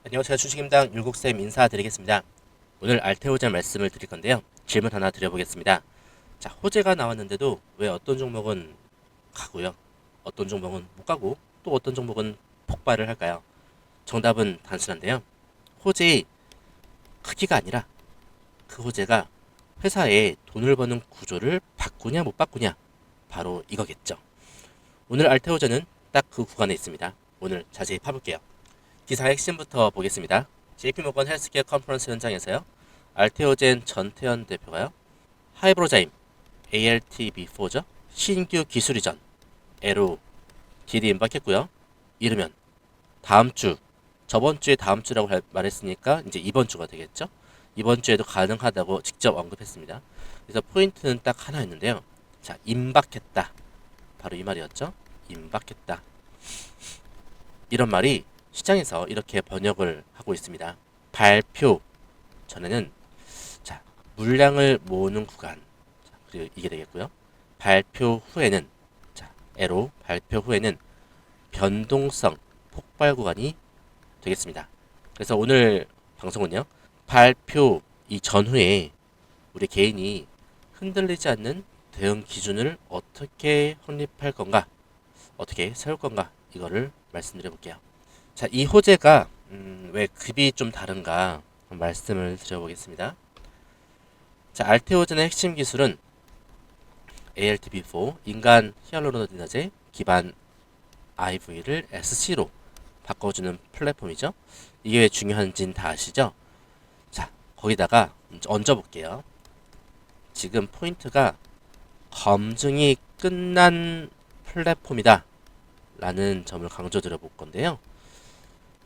안녕하세요. 주식임당 율곡쌤 인사드리겠습니다. 오늘 알테오제 말씀을 드릴 건데요. 질문 하나 드려보겠습니다. 자, 호재가 나왔는데도 왜 어떤 종목은 가고요, 어떤 종목은 못 가고 또 어떤 종목은 폭발을 할까요? 정답은 단순한데요. 호재의 크기가 아니라 그 호재가 회사에 돈을 버는 구조를 바꾸냐 못 바꾸냐, 바로 이거겠죠. 오늘 알테오제는 딱 그 구간에 있습니다. 오늘 자세히 파볼게요. 기사 핵심부터 보겠습니다. JP모건 헬스케어 컨퍼런스 현장에서요, 알테오젠 전태현 대표가요, 하이브로자임 ALTB4죠, 신규 기술 이전 애로 딜이 임박했고요. 이르면 다음 주, 저번 주에 다음 주라고 말했으니까 이제 이번 주가 되겠죠. 이번 주에도 가능하다고 직접 언급했습니다. 그래서 포인트는 딱 하나였는데요. 자, 임박했다, 바로 이 말이었죠. 임박했다. 이런 말이 시장에서 이렇게 번역을 하고 있습니다. 발표 전에는, 자, 물량을 모으는 구간, 자, 그리고 이게 되겠고요. 발표 후에는, 자, 에로 발표 후에는 변동성 폭발 구간이 되겠습니다. 그래서 오늘 방송은요, 발표 이 전후에 우리 개인이 흔들리지 않는 대응 기준을 어떻게 확립할 건가, 어떻게 세울 건가, 이거를 말씀드려 볼게요. 자, 이 호재가 왜 급이 좀 다른가 말씀을 드려보겠습니다. 자, 알테오젠의 핵심 기술은 ALTB4 인간 히알루로니다제 기반 IV를 SC로 바꿔주는 플랫폼이죠. 이게 왜 중요한지는 다 아시죠? 자, 거기다가 얹어볼게요. 지금 포인트가 검증이 끝난 플랫폼이다 라는 점을 강조드려 볼 건데요.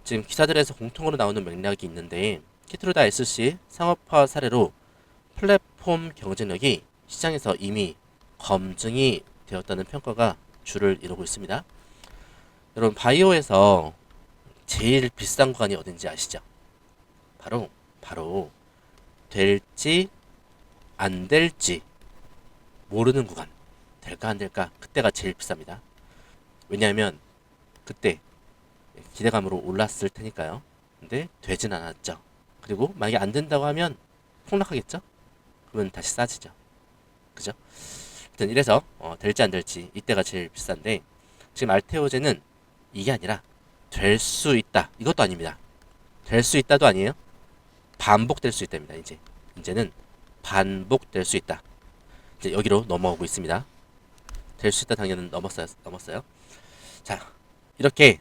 지금 기사들에서 공통으로 나오는 맥락이 있는데, 키트루다 SC 상업화 사례로 플랫폼 경쟁력이 시장에서 이미 검증이 되었다는 평가가 주를 이루고 있습니다. 여러분, 바이오에서 제일 비싼 구간이 어딘지 아시죠? 바로 될지 안 될지 모르는 구간, 될까 안 될까, 그때가 제일 비쌉니다. 왜냐하면 그때 기대감으로 올랐을 테니까요. 근데 되진 않았죠. 그리고 만약에 안 된다고 하면 폭락하겠죠? 그러면 다시 싸지죠. 그죠? 하여튼 이래서 될지 안 될지 이때가 제일 비싼데, 지금 알테오제는 이게 아니라 될 수 있다, 이것도 아닙니다. 될 수 있다도 아니에요. 반복될 수 있답니다. 이제는 반복될 수 있다. 이제 여기로 넘어오고 있습니다. 될 수 있다 당연히 넘었어요. 자, 이렇게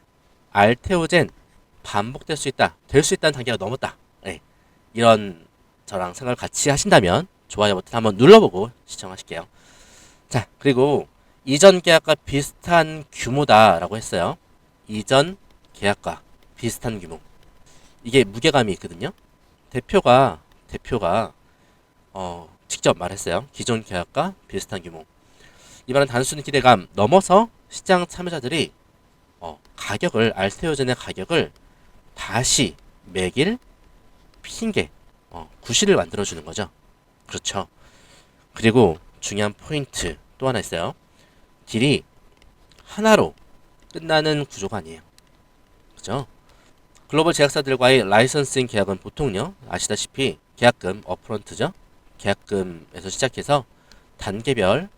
알테오젠 반복될 수 있다, 될 수 있다는 단계가 넘었다. 네, 이런 저랑 생각을 같이 하신다면 좋아요 버튼 한번 눌러보고 시청하실게요. 자, 그리고 이전 계약과 비슷한 규모다라고 했어요. 이전 계약과 비슷한 규모. 이게 무게감이 있거든요. 대표가 직접 말했어요. 기존 계약과 비슷한 규모. 이 말은 단순히 기대감 넘어서 시장 참여자들이 가격을, 알테오젠의 가격을 다시 매길 핑계, 구실을 만들어주는 거죠. 그렇죠. 그리고 중요한 포인트 또 하나 있어요. 딜이 하나로 끝나는 구조가 아니에요. 그죠? 글로벌 제약사들과의 라이선싱 계약은 보통요, 아시다시피 계약금 업프런트죠. 계약금에서 시작해서 단계별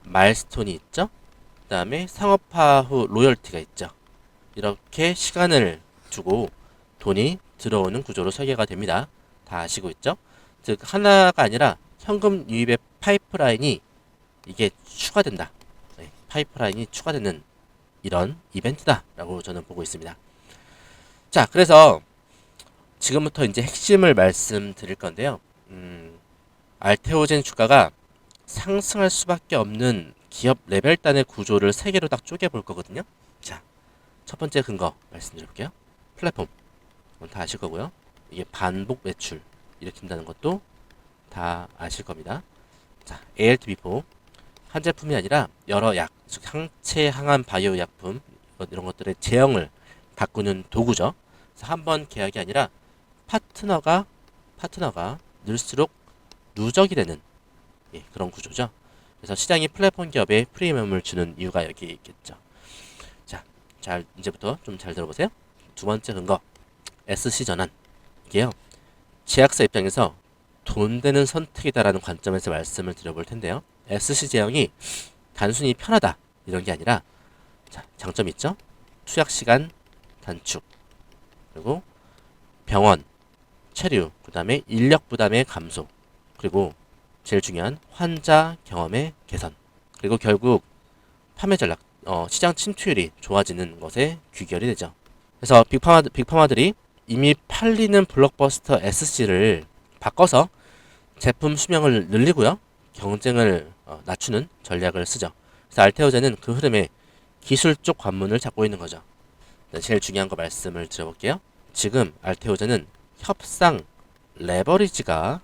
마일스톤이 있죠. 그 다음에 상업화 후 로열티가 있죠. 이렇게 시간을 두고 돈이 들어오는 구조로 설계가 됩니다. 다 아시고 있죠? 즉, 하나가 아니라 현금 유입의 파이프라인이 이게 추가된다. 네, 파이프라인이 추가되는 이런 이벤트다라고 저는 보고 있습니다. 자, 그래서 지금부터 이제 핵심을 말씀드릴 건데요. 알테오젠 주가가 상승할 수밖에 없는 기업 레벨단의 구조를 세 개로 딱 쪼개 볼 거거든요. 자, 첫 번째 근거 말씀드릴게요. 플랫폼, 이건 다 아실 거고요. 이게 반복 매출 일으킨다는 것도 다 아실 겁니다. 자, ALTB4 한 제품이 아니라 여러 약, 즉 항체 항암 바이오 약품, 이런 것들의 제형을 바꾸는 도구죠. 그래서 한 번 계약이 아니라 파트너가 늘수록 누적이 되는, 예, 그런 구조죠. 그래서 시장이 플랫폼 기업에 프리미엄을 주는 이유가 여기 있겠죠. 자, 이제부터 좀 잘 들어보세요. 두 번째 근거, SC 전환. 이게요. 제약사 입장에서 돈 되는 선택이다라는 관점에서 말씀을 드려볼 텐데요. SC 제형이 단순히 편하다 이런 게 아니라 자, 장점이 있죠. 투약 시간 단축, 그리고 병원, 체류, 그 다음에 인력 부담의 감소, 그리고 제일 중요한 환자 경험의 개선, 그리고 결국 판매 전략, 시장 침투율이 좋아지는 것에 귀결이 되죠. 그래서 빅파마들이 이미 팔리는 블록버스터 SC를 바꿔서 제품 수명을 늘리고요. 경쟁을 낮추는 전략을 쓰죠. 그래서 알테오젠은 그 흐름에 기술 쪽 관문을 잡고 있는 거죠. 네, 제일 중요한 거 말씀을 드려볼게요. 지금 알테오젠은 협상 레버리지가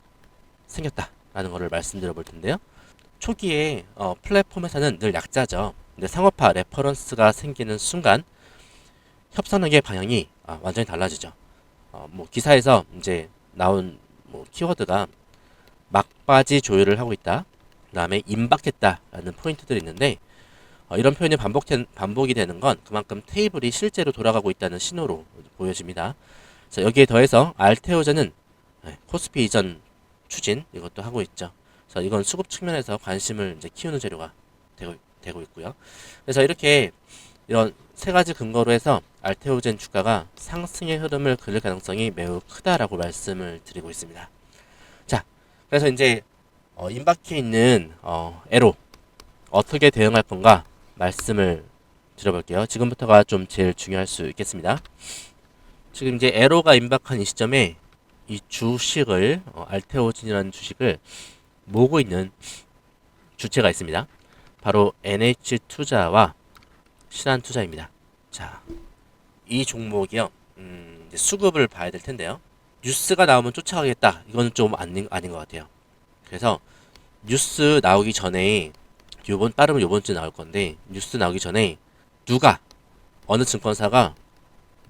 생겼다라는 거를 말씀드려 볼 텐데요. 초기에 플랫폼에서는 늘 약자죠. 근데 상업화 레퍼런스가 생기는 순간 협상력의 방향이 완전히 달라지죠. 뭐 기사에서 이제 나온 뭐 키워드가 막바지 조율을 하고 있다. 그 다음에 임박했다라는 포인트들이 있는데 이런 표현이 반복이 되는 건 그만큼 테이블이 실제로 돌아가고 있다는 신호로 보여집니다. 자, 여기에 더해서 알테오젠은 코스피 이전 추진 이것도 하고 있죠. 그래서 이건 수급 측면에서 관심을 이제 키우는 재료가 되고 있고요. 그래서 이렇게 이런 세 가지 근거로 해서 알테오젠 주가가 상승의 흐름을 그릴 가능성이 매우 크다라고 말씀을 드리고 있습니다. 자, 그래서 이제 임박해 있는 에로 어떻게 대응할 건가 말씀을 드려볼게요. 지금부터가 좀 제일 중요할 수 있겠습니다. 지금 이제 에로가 임박한 이 시점에 이 주식을 알테오진이라는 주식을 모으고 있는 주체가 있습니다. 바로 NH투자와 신한투자입니다. 자, 이 종목이요. 이제 수급을 봐야 될 텐데요. 뉴스가 나오면 쫓아가겠다. 이건 좀 아닌 것 같아요. 그래서 뉴스 나오기 전에 빠르면 요번 주에 나올 건데 뉴스 나오기 전에 누가 어느 증권사가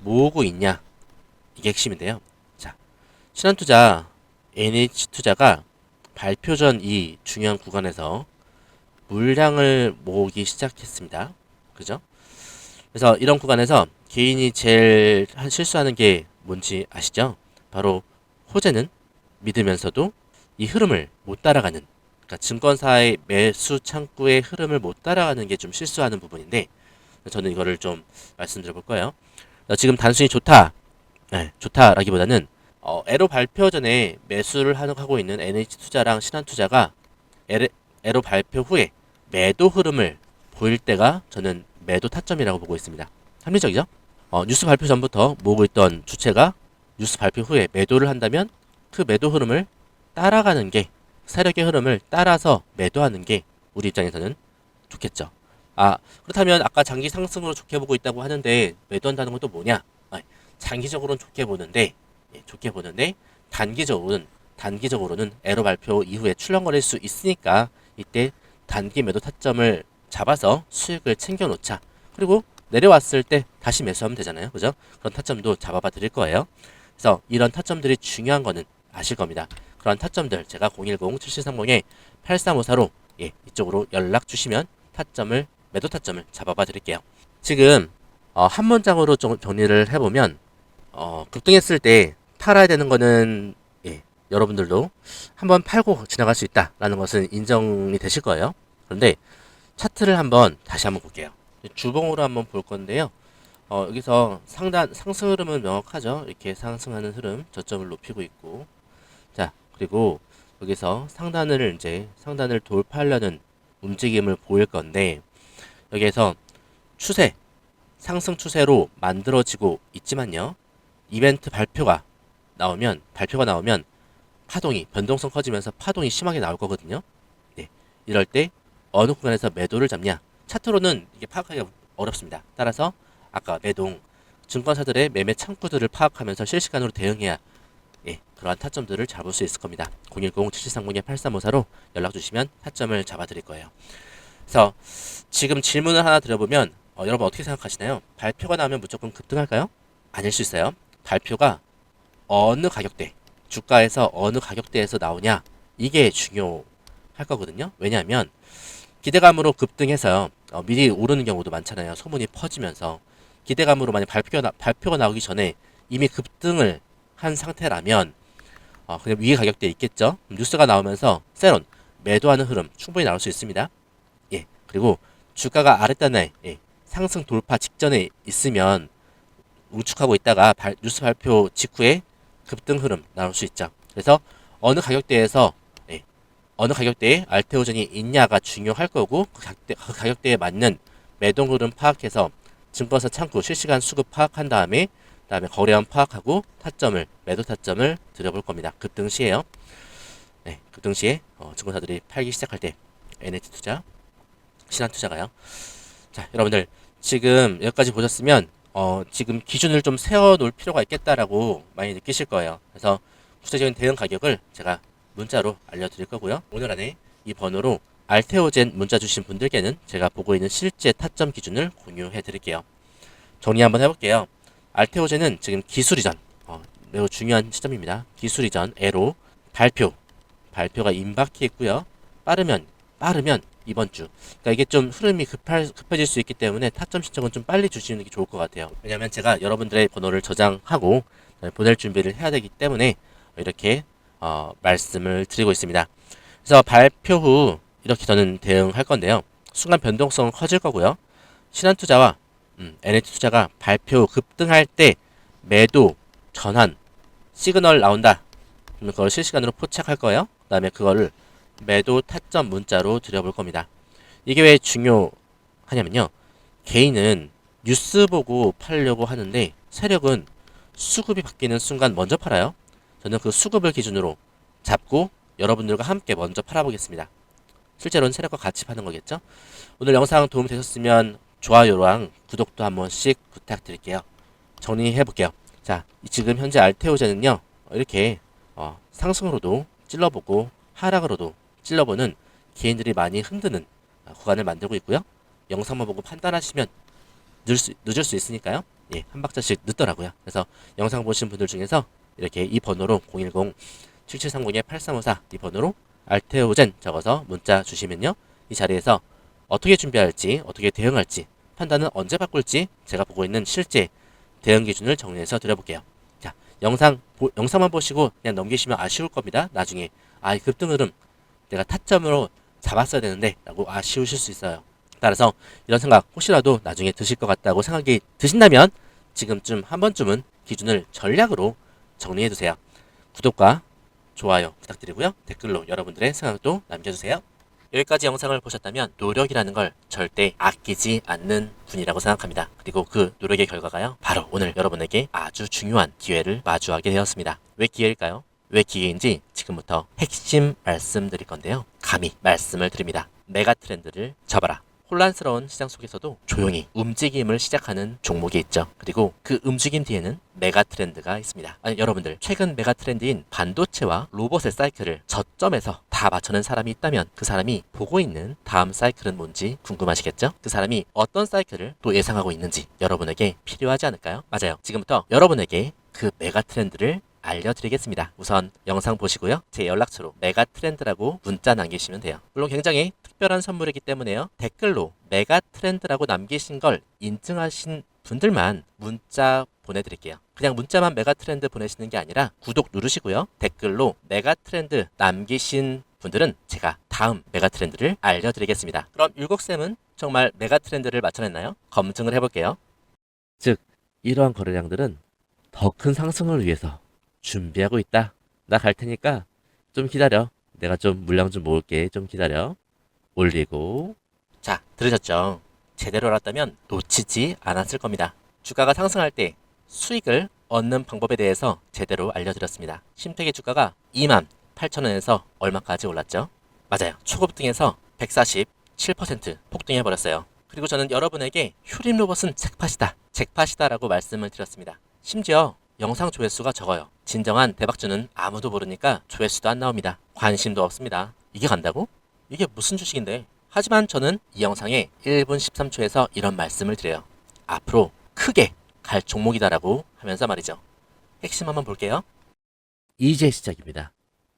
모으고 있냐 이게 핵심인데요. 자, 신한투자, NH투자가 발표 전 이 중요한 구간에서 물량을 모으기 시작했습니다. 그죠? 그래서 이런 구간에서 개인이 제일 실수하는 게 뭔지 아시죠? 바로 호재는 믿으면서도 이 흐름을 못 따라가는, 그러니까 증권사의 매수 창구의 흐름을 못 따라가는 게 좀 실수하는 부분인데 저는 이거를 좀 말씀드려 볼 거예요. 지금 단순히 좋다라기보다는 에로 발표 전에 매수를 하고 있는 NH투자랑 신한투자가 에로 발표 후에 매도 흐름을 보일 때가 저는 매도 타점이라고 보고 있습니다. 합리적이죠? 뉴스 발표 전부터 모으고 있던 주체가 뉴스 발표 후에 매도를 한다면 그 매도 흐름을 따라가는 게, 세력의 흐름을 따라서 매도하는 게 우리 입장에서는 좋겠죠. 그렇다면 아까 장기 상승으로 좋게 보고 있다고 하는데 매도한다는 건 또 뭐냐? 장기적으로는 좋게 보는데 단기적으로는 에러 발표 이후에 출렁거릴 수 있으니까 이때 단기 매도 타점을 잡아서 수익을 챙겨 놓자. 그리고 내려왔을 때 다시 매수하면 되잖아요. 그죠? 그런 타점도 잡아봐 드릴 거예요. 그래서 이런 타점들이 중요한 거는 아실 겁니다. 그런 타점들 제가 010-7730-8354로 이쪽으로 연락 주시면 매도 타점을 잡아봐 드릴게요. 지금 한 문장으로 좀 정리를 해보면 급등했을 때 팔아야 되는 거는 여러분들도 한번 팔고 지나갈 수 있다라는 것은 인정이 되실 거예요. 그런데 차트를 다시 한번 볼게요. 주봉으로 한번 볼 건데요. 여기서 상승 흐름은 명확하죠. 이렇게 상승하는 흐름, 저점을 높이고 있고, 자, 그리고 여기서 상단을 돌파하려는 움직임을 보일 건데, 여기에서 상승 추세로 만들어지고 있지만요. 이벤트 발표가 나오면 변동성 커지면서 파동이 심하게 나올 거거든요. 이럴 때 어느 구간에서 매도를 잡냐? 차트로는 이게 파악하기가 어렵습니다. 따라서 아까 증권사들의 매매 창구들을 파악하면서 실시간으로 대응해야 그러한 타점들을 잡을 수 있을 겁니다. 010-7730-8354로 연락 주시면 타점을 잡아 드릴 거예요. 그래서 지금 질문을 하나 드려보면 여러분 어떻게 생각하시나요? 발표가 나오면 무조건 급등할까요? 아닐 수 있어요. 발표가 어느 가격대, 주가에서 어느 가격대에서 나오냐, 이게 중요할 거거든요. 왜냐하면 기대감으로 급등해서 미리 오르는 경우도 많잖아요. 소문이 퍼지면서 기대감으로 만약 발표가 나오기 전에 이미 급등을 한 상태라면 그냥 위에 가격대에 있겠죠. 뉴스가 나오면서 세론 매도하는 흐름 충분히 나올 수 있습니다. 예. 그리고 주가가 아랫단에 상승 돌파 직전에 있으면 우측하고 있다가 뉴스 발표 직후에 급등 흐름 나올 수 있죠. 그래서 어느 가격대에서 어느 가격대에 알테오젠이 있냐가 중요할 거고 그 가격대에 맞는 매도 흐름 파악해서 증권사 창구 실시간 수급 파악한 다음에 거래원 파악하고 타점을 매도 타점을 들여볼 겁니다. 급등 시에요. 네, 급등 시에 증권사들이 팔기 시작할 때 NH투자, 신한투자가요. 자, 여러분들 지금 여기까지 보셨으면 지금 기준을 좀 세워놓을 필요가 있겠다라고 많이 느끼실 거예요. 그래서 구체적인 대응 가격을 제가 문자로 알려드릴 거고요. 오늘 안에 이 번호로 알테오젠 문자 주신 분들께는 제가 보고 있는 실제 타점 기준을 공유해 드릴게요. 정리 한번 해볼게요. 알테오젠은 지금 기술 이전 매우 중요한 시점입니다. 기술 이전 애로 발표가 임박해 있고요. 빠르면 이번 주. 그러니까 이게 좀 흐름이 급해질 수 있기 때문에 타점 신청은 좀 빨리 주시는 게 좋을 것 같아요. 왜냐하면 제가 여러분들의 번호를 저장하고 보낼 준비를 해야 되기 때문에 이렇게 말씀을 드리고 있습니다. 그래서 발표 후 이렇게 저는 대응할 건데요. 순간 변동성은 커질 거고요. 신한투자와 NH투자가 발표 급등할 때 매도 전환 시그널 나온다. 그러면 그걸 실시간으로 포착할 거예요. 그 다음에 그거를 매도 타점 문자로 드려볼 겁니다. 이게 왜 중요하냐면요. 개인은 뉴스 보고 팔려고 하는데 세력은 수급이 바뀌는 순간 먼저 팔아요. 저는 그 수급을 기준으로 잡고 여러분들과 함께 먼저 팔아보겠습니다. 실제로는 세력과 같이 파는 거겠죠. 오늘 영상 도움이 되셨으면 좋아요랑 구독도 한 번씩 부탁드릴게요. 정리해 볼게요. 자, 지금 현재 알테오젠은요 이렇게 상승으로도 찔러보고 하락으로도 찔러보는 개인들이 많이 흔드는 구간을 만들고 있고요. 영상만 보고 판단하시면 늦을 수 있으니까요. 예, 한 박자씩 늦더라고요. 그래서 영상 보신 분들 중에서 이렇게 이 번호로 010-7730-8354 이 번호로 알테오젠 적어서 문자 주시면요. 이 자리에서 어떻게 준비할지 어떻게 대응할지 판단은 언제 바꿀지 제가 보고 있는 실제 대응 기준을 정리해서 드려볼게요. 자, 영상만 보시고 그냥 넘기시면 아쉬울 겁니다. 나중에 이 급등 흐름 내가 타점으로 잡았어야 되는데 라고 아쉬우실 수 있어요. 따라서 이런 생각 혹시라도 나중에 드실 것 같다고 생각이 드신다면 지금쯤 한 번쯤은 기준을 전략으로 정리해 두세요. 구독과 좋아요 부탁드리고요. 댓글로 여러분들의 생각도 남겨주세요. 여기까지 영상을 보셨다면 노력이라는 걸 절대 아끼지 않는 분이라고 생각합니다. 그리고 그 노력의 결과가요. 바로 오늘 여러분에게 아주 중요한 기회를 마주하게 되었습니다. 왜 기회일까요? 왜 기회인지 지금부터 핵심 말씀드릴 건데요. 감히 말씀을 드립니다. 메가 트렌드를 잡아라. 혼란스러운 시장 속에서도 조용히 움직임을 시작하는 종목이 있죠. 그리고 그 움직임 뒤에는 메가 트렌드가 있습니다. 여러분들 최근 메가 트렌드인 반도체와 로봇의 사이클을 저점에서 다 맞춰낸 사람이 있다면 그 사람이 보고 있는 다음 사이클은 뭔지 궁금하시겠죠? 그 사람이 어떤 사이클을 또 예상하고 있는지 여러분에게 필요하지 않을까요? 맞아요. 지금부터 여러분에게 그 메가 트렌드를 알려드리겠습니다. 우선 영상 보시고요. 제 연락처로 메가 트렌드라고 문자 남기시면 돼요. 물론 굉장히 특별한 선물이기 때문에요. 댓글로 메가 트렌드라고 남기신 걸 인증하신 분들만 문자 보내드릴게요. 그냥 문자만 메가 트렌드 보내시는 게 아니라 구독 누르시고요. 댓글로 메가 트렌드 남기신 분들은 제가 다음 메가 트렌드를 알려드리겠습니다. 그럼 율곡쌤은 정말 메가 트렌드를 맞춰냈나요? 검증을 해볼게요. 즉 이러한 거래량들은 더 큰 상승을 위해서 준비하고 있다. 나 갈 테니까 좀 기다려. 내가 좀 물량 좀 모을게. 좀 기다려. 올리고. 자, 들으셨죠? 제대로 알았다면 놓치지 않았을 겁니다. 주가가 상승할 때 수익을 얻는 방법에 대해서 제대로 알려드렸습니다. 심택의 주가가 28,000원에서 얼마까지 올랐죠? 맞아요. 초급등에서 147% 폭등해버렸어요. 그리고 저는 여러분에게 휴림 로봇은 잭팟이다 라고 말씀을 드렸습니다. 심지어 영상 조회수가 적어요. 진정한 대박주는 아무도 모르니까 조회수도 안 나옵니다. 관심도 없습니다. 이게 간다고? 이게 무슨 주식인데? 하지만 저는 이 영상에 1분 13초에서 이런 말씀을 드려요. 앞으로 크게 갈 종목이다라고 하면서 말이죠. 핵심 한번 볼게요. 이제 시작입니다.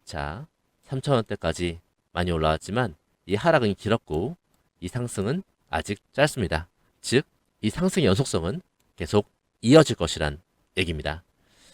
자, 3,000원대까지 많이 올라왔지만 이 하락은 길었고 이 상승은 아직 짧습니다. 즉, 이 상승의 연속성은 계속 이어질 것이란 얘기입니다.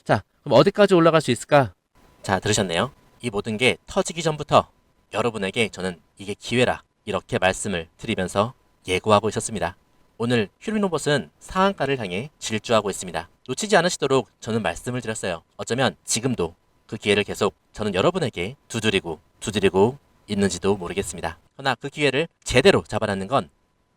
자, 그럼 어디까지 올라갈 수 있을까? 자, 들으셨네요. 이 모든 게 터지기 전부터 여러분에게 저는 이게 기회라 이렇게 말씀을 드리면서 예고하고 있었습니다. 오늘 휴리노봇은 상한가를 향해 질주하고 있습니다. 놓치지 않으시도록 저는 말씀을 드렸어요. 어쩌면 지금도 그 기회를 계속 저는 여러분에게 두드리고 있는지도 모르겠습니다. 그러나 그 기회를 제대로 잡아내는 건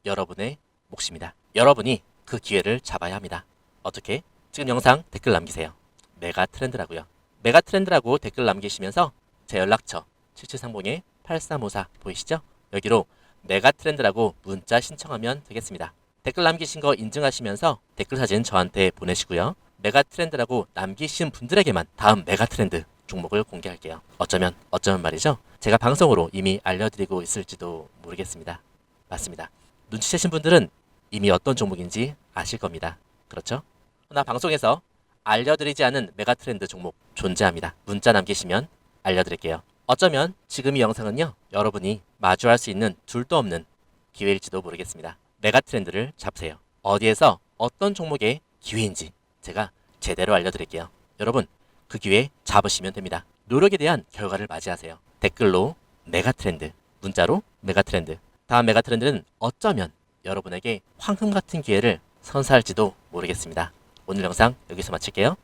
여러분의 몫입니다. 여러분이 그 기회를 잡아야 합니다. 어떻게? 지금 영상 댓글 남기세요. 메가 트렌드라고요. 메가 트렌드라고 댓글 남기시면서 제 연락처 7730-8354 보이시죠? 여기로 메가 트렌드라고 문자 신청하면 되겠습니다. 댓글 남기신 거 인증하시면서 댓글 사진 저한테 보내시고요. 메가 트렌드라고 남기신 분들에게만 다음 메가 트렌드 종목을 공개할게요. 어쩌면 말이죠. 제가 방송으로 이미 알려드리고 있을지도 모르겠습니다. 맞습니다. 눈치채신 분들은 이미 어떤 종목인지 아실 겁니다. 그렇죠? 그러나 방송에서 알려드리지 않은 메가 트렌드 종목 존재합니다. 문자 남기시면 알려드릴게요. 어쩌면 지금 이 영상은요, 여러분이 마주할 수 있는 둘도 없는 기회일지도 모르겠습니다. 메가 트렌드를 잡으세요. 어디에서 어떤 종목의 기회인지 제가 제대로 알려드릴게요. 여러분, 그 기회 잡으시면 됩니다. 노력에 대한 결과를 맞이하세요. 댓글로 메가 트렌드, 문자로 메가 트렌드. 다음 메가 트렌드는 어쩌면 여러분에게 황금 같은 기회를 선사할지도 모르겠습니다. 오늘 영상 여기서 마칠게요.